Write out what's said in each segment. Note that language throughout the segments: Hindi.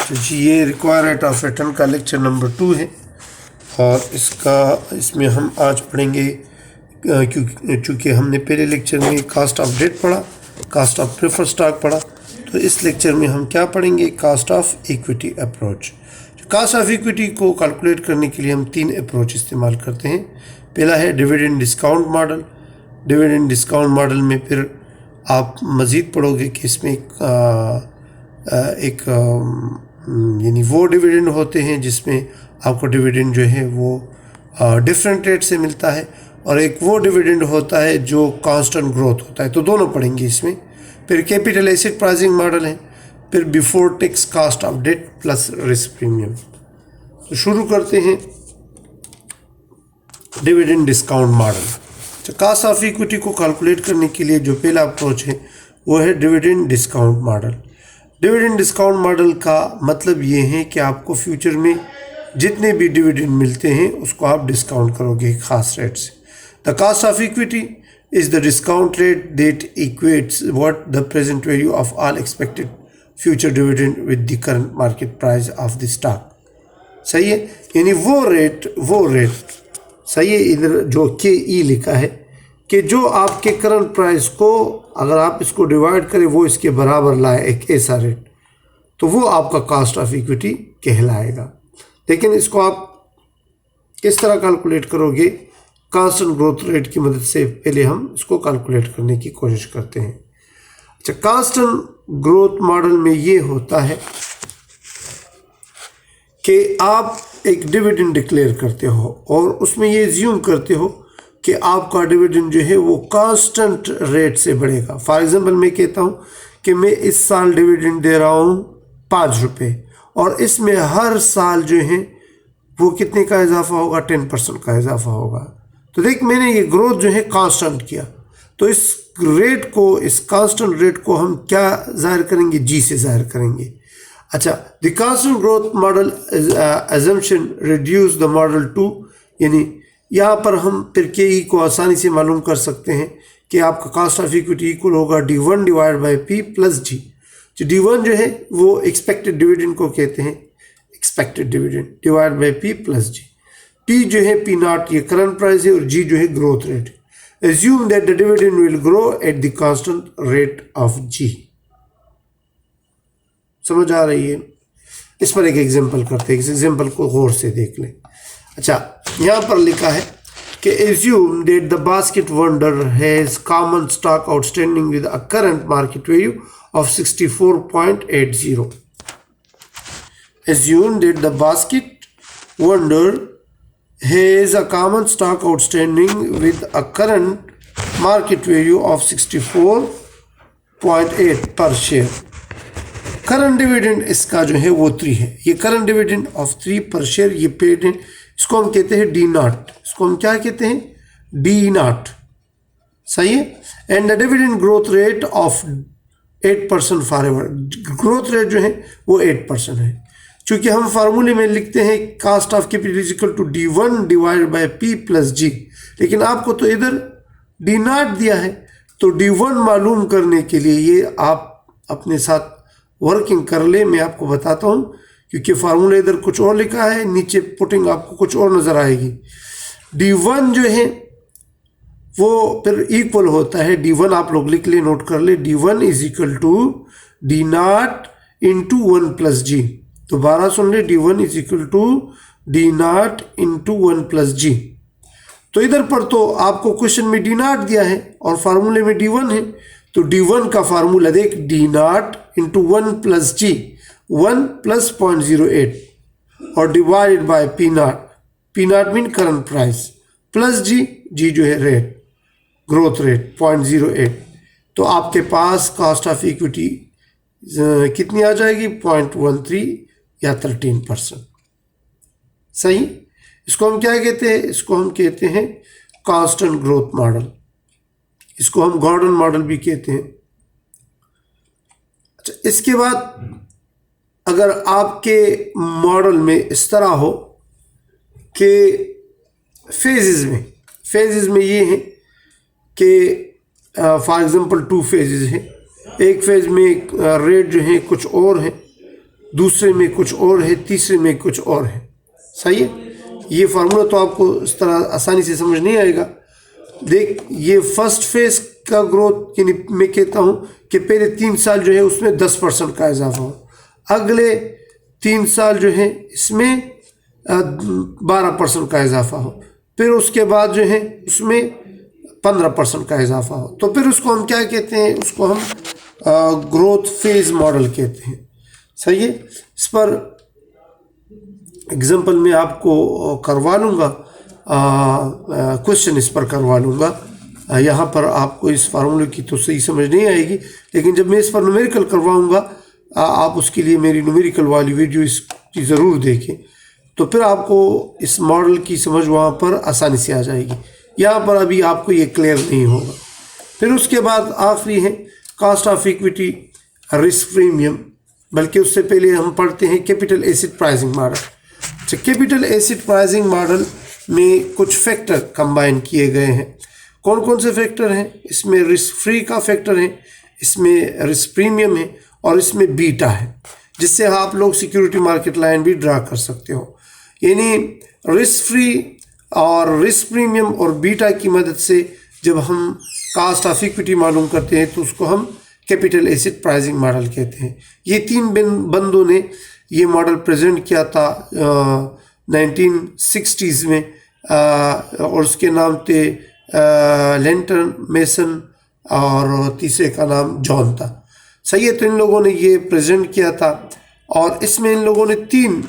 तो जी ये रिक्वायर रेट ऑफ रिटर्न का लेक्चर नंबर 2 है और इसमें हम आज पढ़ेंगे चूँकि हमने पहले लेक्चर में कास्ट ऑफ डेट पढ़ा, कास्ट ऑफ प्रेफर्ड स्टॉक पढ़ा, तो इस लेक्चर में हम क्या पढ़ेंगे, cost of equity approach. Cost of equity को कैलकुलेट करने के लिए हम 3 अप्रोच इस्तेमाल करते हैं। पहला है dividend discount model. Dividend discount model में फिर आप मज़ीद पढ़ोगे कि इसमें एक यानी वो डिविडेंड होते हैं जिसमें आपको डिविडेंड जो है वो डिफरेंट रेट से मिलता है, और एक वो डिविडेंड होता है जो कांस्टेंट ग्रोथ होता है। तो दोनों पढ़ेंगे इसमें। फिर कैपिटल एसेट प्राइसिंग मॉडल है, फिर before tax cost of debt plus risk premium. तो शुरू करते हैं डिविडेंड डिस्काउंट मॉडल। तो कास्ट ऑफ इक्विटी को कैलकुलेट करने के लिए जो पहला अप्रोच है वो है dividend discount model. Dividend discount model का मतलब ये है कि आपको फ्यूचर में जितने भी डिविडेंड मिलते हैं उसको आप डिस्काउंट करोगे एक ख़ास रेट से। The cost of equity is the discount rate that equates what the present value of all expected future dividend with the current market price of the stock. सही है, यानी वो रेट सही है। इधर जो KE लिखा है कि जो आपके करंट प्राइस को अगर आप इसको डिवाइड करें वो इसके बराबर लाए एक ऐसा रेट, तो वो आपका कास्ट ऑफ इक्विटी कहलाएगा। लेकिन इसको आप किस तरह कैलकुलेट करोगे, कांस्टेंट ग्रोथ रेट की मदद से पहले हम इसको कैलकुलेट करने की कोशिश करते हैं। अच्छा, कांस्टेंट ग्रोथ मॉडल में ये होता है कि आप एक डिविडेंड डिक्लेयर करते हो और उसमें ये ज्यूम करते हो कि आपका डिविडेंड जो है वो कांस्टेंट रेट से बढ़ेगा। फॉर एग्जांपल मैं कहता हूँ कि मैं इस साल डिविडेंड दे रहा हूँ 5 रुपये, और इसमें हर साल जो है वो कितने का इजाफा होगा, 10% का इजाफा होगा। तो देख, मैंने ये ग्रोथ जो है कांस्टेंट किया, तो इस रेट को, इस कांस्टेंट रेट को हम क्या जाहिर करेंगे, G से जाहिर करेंगे। अच्छा, the constant growth model assumption reduce the model to, यानी यहाँ पर हम फिर KE को आसानी से मालूम कर सकते हैं कि आपका कास्ट ऑफ इक्विटी इक्वल होगा D1 divide by P plus G। जो D1 जो है वो एक्सपेक्टेड डिविडेंड को कहते हैं, expected dividend divide by P plus G। P जो है P0 ये करंट प्राइस है, और G जो है growth rate. Assume that the dividend will grow at the constant rate of G। समझ आ रही है? इस पर एक एग्जांपल करते हैं, इस एग्जांपल को गौर से देख लें। अच्छा, यहाँ पर लिखा है कि assume that the basket vendor has common stock outstanding with a current market value of 64.80। Assume that the basket vendor has a common stock outstanding with a current market value of 64.8 per share। Current dividend इसका जो है वो 3 है। ये करंट डिविडेंड ऑफ 3 पर शेयर ये पेड है, इसको हम कहते हैं D0। इसको हम क्या कहते हैं, D0। सही है। And the dividend growth rate of 8% for ever. Growth rate जो है वो 8% है। चूंकि हम फार्मूले में लिखते हैं cost of capital is equal to D1 divide by P plus G, लेकिन आपको तो इधर D0 दिया है, तो D1 मालूम करने के लिए ये आप अपने साथ वर्किंग कर ले। मैं आपको बताता हूँ, क्योंकि फार्मूला इधर कुछ और लिखा है, नीचे पुटिंग आपको कुछ और नज़र आएगी। D1 जो है वो फिर इक्वल होता है, D1 आप लोग लिख ले, नोट कर ले, D1 is equal to D0 into 1 plus G। दोबारा सुन ले, D1 is equal to D0 into 1 plus G। तो इधर पर तो आपको क्वेश्चन में D0 दिया है और फार्मूले में D1 है, तो D1 का फार्मूला देख, D0 into 1 plus G, 1 plus 0.08 और divided by P0। P0 mean current price, plus G जो है रेट, ग्रोथ रेट 0.08। तो आपके पास कास्ट ऑफ इक्विटी कितनी आ जाएगी, 0.13 या 13%। सही। इसको हम क्या कहते हैं, इसको हम कहते हैं कांस्टेंट ग्रोथ मॉडल। इसको हम गॉर्डन मॉडल भी कहते हैं। अच्छा, इसके बाद अगर आपके मॉडल में इस तरह हो कि फेजेस में ये है कि फॉर एग्जांपल 2 फेजेस हैं। एक फेज में रेट जो है कुछ और है दूसरे में कुछ और है, तीसरे में कुछ और है। सही है। ये फार्मूला तो आपको इस तरह आसानी से समझ नहीं आएगा। देख, ये फर्स्ट फेज का ग्रोथ, यानी मैं कहता हूँ कि पहले 3 साल जो है उसमें 10% का इजाफा हो, अगले 3 साल जो है इसमें 12% का इजाफा हो, फिर उसके बाद जो है उसमें 15% का इजाफा हो, तो फिर उसको हम क्या कहते हैं, उसको हम ग्रोथ फेज मॉडल कहते हैं। सही है। इस पर एग्जांपल मैं आपको करवा लूँगा, क्वेश्चन इस पर करवा लूँगा। यहाँ पर आपको इस फार्मूले की तो सही समझ नहीं आएगी, लेकिन जब मैं इस पर न्यूमेरिकल करवाऊँगा आप उसके लिए मेरी न्यूमेरिकल वाली वीडियो इसकी ज़रूर देखें, तो फिर आपको इस मॉडल की समझ वहाँ पर आसानी से आ जाएगी। यहाँ पर अभी आपको ये क्लियर नहीं होगा। फिर उसके बाद आखिरी है cost of equity risk premium, बल्कि उससे पहले हम पढ़ते हैं कैपिटल एसेट प्राइसिंग मॉडल। अच्छा, कैपिटल एसेट प्राइसिंग मॉडल में कुछ फैक्टर कंबाइन किए गए हैं। कौन कौन से फैक्टर हैं? इसमें रिस्क फ्री का फैक्टर है, इसमें रिस्क प्रीमियम है और इसमें बीटा है, जिससे आप लोग सिक्योरिटी मार्केट लाइन भी ड्रा कर सकते हो। यानी रिस्क फ्री और रिस्क प्रीमियम और बीटा की मदद से जब हम कॉस्ट ऑफ इक्विटी मालूम करते हैं तो उसको हम कैपिटल एसेट प्राइसिंग मॉडल कहते हैं। ये 3 बंदों ने ये मॉडल प्रेजेंट किया था 1960s में, और उसके नाम थे लेंटन, मेसन और तीसरे का नाम जॉन था। सही है। तो इन लोगों ने ये प्रेजेंट किया था और इसमें इन लोगों ने 3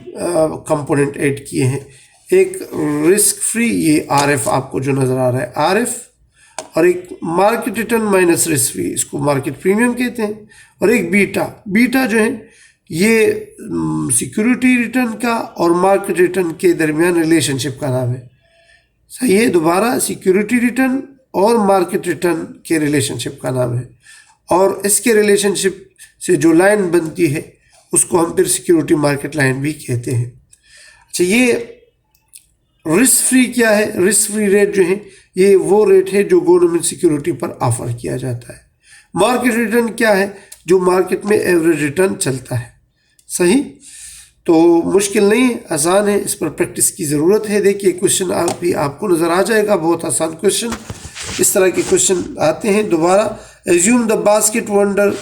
कंपोनेंट ऐड किए हैं। एक रिस्क फ्री, ये RF आपको जो नज़र आ रहा है RF, और एक market return minus risk free, इसको मार्केट प्रीमियम कहते हैं, और एक बीटा जो है ये सिक्योरिटी रिटर्न का और मार्केट रिटर्न के दरमियान रिलेशनशिप का नाम है। सही है। दोबारा, सिक्योरिटी रिटर्न और मार्केट रिटर्न के रिलेशनशिप का नाम है, और इसके रिलेशनशिप से जो लाइन बनती है उसको हम फिर सिक्योरिटी मार्केट लाइन भी कहते हैं। अच्छा, ये रिस्क फ्री क्या है? रिस्क फ्री रेट जो है ये वो रेट है जो गवर्नमेंट सिक्योरिटी पर ऑफर किया जाता है। मार्केट रिटर्न क्या है? जो मार्केट में एवरेज रिटर्न चलता है। सही। तो मुश्किल नहीं, आसान है, इस पर प्रैक्टिस की ज़रूरत है। देखिए क्वेश्चन भी आपको नज़र आ जाएगा, बहुत आसान क्वेश्चन। इस तरह के क्वेश्चन आते हैं। दोबारा, assume the basket wonder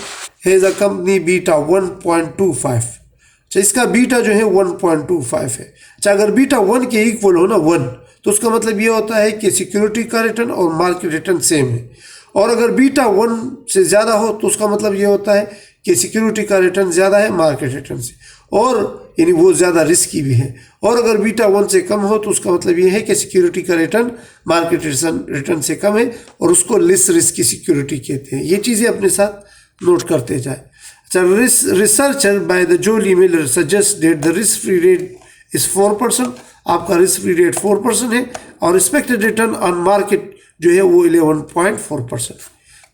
has a company beta 1.25। अच्छा, इसका बीटा जो है 1.25 है। अच्छा, अगर बीटा 1 के इक्वल हो ना 1, तो उसका मतलब ये होता है कि सिक्योरिटी का रिटर्न और मार्केट रिटर्न सेम है। और अगर बीटा 1 से ज़्यादा हो तो उसका मतलब ये होता है कि सिक्योरिटी का रिटर्न ज़्यादा है मार्केट रिटर्न से, और यानी वो ज़्यादा रिस्की भी है। और अगर बीटा 1 से कम हो तो उसका मतलब ये है कि सिक्योरिटी का रिटर्न मार्केट रिटर्न से कम है, और उसको लेस रिस्क की सिक्योरिटी कहते हैं। ये चीज़ें अपने साथ नोट करते जाए। अच्छा, researcher by the Jolly Miller suggest that the risk free rate is 4%। आपका रिस्क फ्री रेट 4% है, और एक्सपेक्टेड रिटर्न ऑन मार्केट जो है वो 11.4%।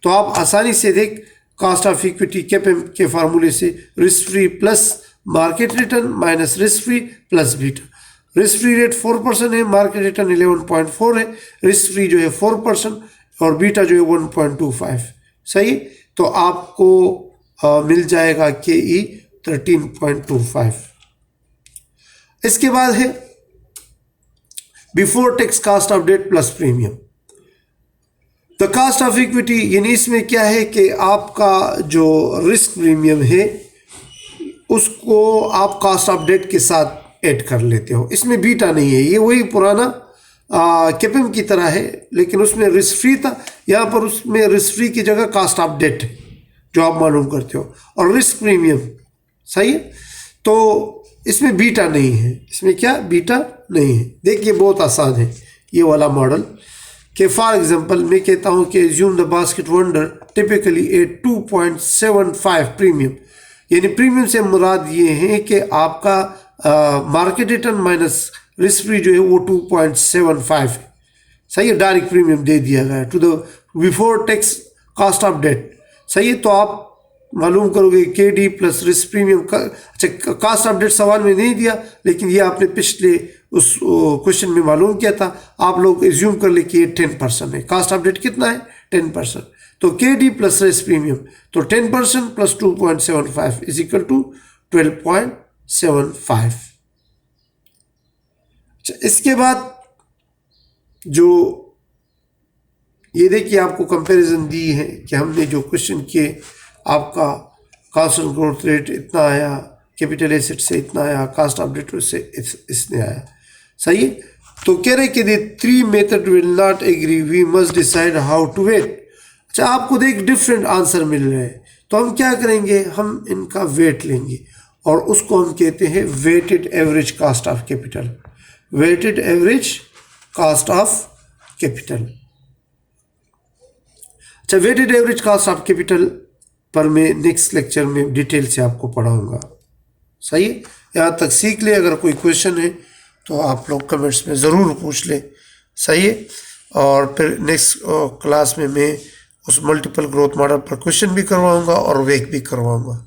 तो आप आसानी से देख कॉस्ट ऑफ इक्विटी के फार्मूले से risk free plus market return minus risk free plus beta. Risk free rate 4% है, मार्केट रिटर्न 11.4 है, रिस्क फ्री जो है 4% और बीटा जो है 1.25। सही। तो आपको मिल जाएगा KE 13.25। इसके बाद है before tax cost of debt plus premium. The cost of equity, यानी इसमें क्या है कि आपका जो रिस्क प्रीमियम है उसको आप कॉस्ट ऑफ डेट के साथ ऐड कर लेते हो। इसमें बीटा नहीं है, ये वही पुराना कैपिम की तरह है, लेकिन उसमें रिस्क फ्री था। यहाँ पर उसमें रिस्क फ्री की जगह कॉस्ट ऑफ डेट है जो आप मालूम करते हो, और रिस्क प्रीमियम। सही है। तो इसमें बीटा नहीं है, इसमें क्या बीटा नहीं है। देखिए बहुत आसान है ये वाला मॉडल, कि फॉर एग्जांपल मैं कहता हूँ कि assume the basket wonder typically A 2.75 premium. यानी प्रीमियम से मुराद ये है कि आपका market return minus risk free जो है वो 2.75 है। सही है। डायरेक्ट प्रीमियम दे दिया गया to the before tax cost of debt. सही है। तो आप मालूम करोगे KD प्लस रिस्क प्रीमियम का। अच्छा, कॉस्ट ऑफ डेट सवाल में नहीं दिया, लेकिन ये आपने पिछले उस क्वेश्चन में मालूम किया था। आप लोग एज्यूम कर ले कि ये 10% है। कॉस्ट ऑफ डेट कितना है? 10%। तो KD प्लस रिस्क प्रीमियम, तो 10% प्लस 2.75 इज इक्वल टू 12.75। अच्छा, इसके बाद जो ये देखिए आपको कंपैरिजन दी है कि हमने जो क्वेश्चन किए, आपका कांस्टेंट ग्रोथ रेट इतना आया, कैपिटल एसेट से इतना आया, कास्ट ऑफ डेट से इसने आया, सही है। तो कह रहे कि the three method will not agree, we must decide how to weight. अच्छा, आपको देख डिफरेंट आंसर मिल रहे हैं, तो हम क्या करेंगे, हम इनका वेट लेंगे और उसको हम कहते हैं weighted average cost of capital, weighted average cost of capital. अच्छा, weighted average cost of capital पर मैं नेक्स्ट लेक्चर में डिटेल से आपको पढ़ाऊंगा, सही है। यहाँ तक सीख ले, अगर कोई क्वेश्चन है तो आप लोग कमेंट्स में ज़रूर पूछ लें, सही है। और फिर नेक्स्ट क्लास में मैं उस मल्टीपल ग्रोथ मॉडल पर क्वेश्चन भी करवाऊंगा और वेक भी करवाऊंगा।